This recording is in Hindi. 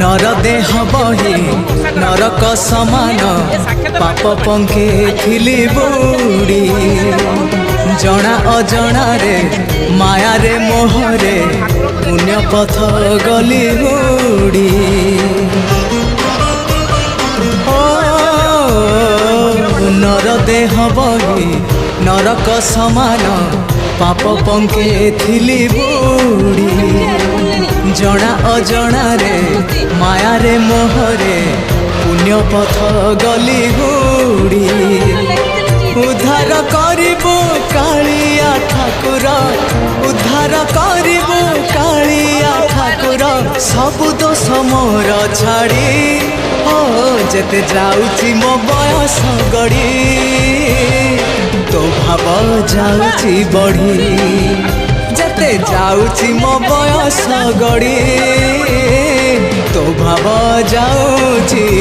नर देह बही नरक समान पाप पंखे थिली बुड़ी जना अजना रे माया रे मोहरे पुण्य पथ गली उड़ी नर देह बही नरक समान पाप पंखे थिली बुड़ी जना अजना रे माया रे मोहरे पुण्य पथ गली उड़ी उद्धार करिबु कालिया ठाकुर उद्धार करिबु कालिया ठाकुर सबु दोष मोर छाड़ी हो जेते जाउची मो बयस गड़ी तो भाव जाउची बढ़ी जेते जाउची मो बयस गड़ी तो भाव जाउची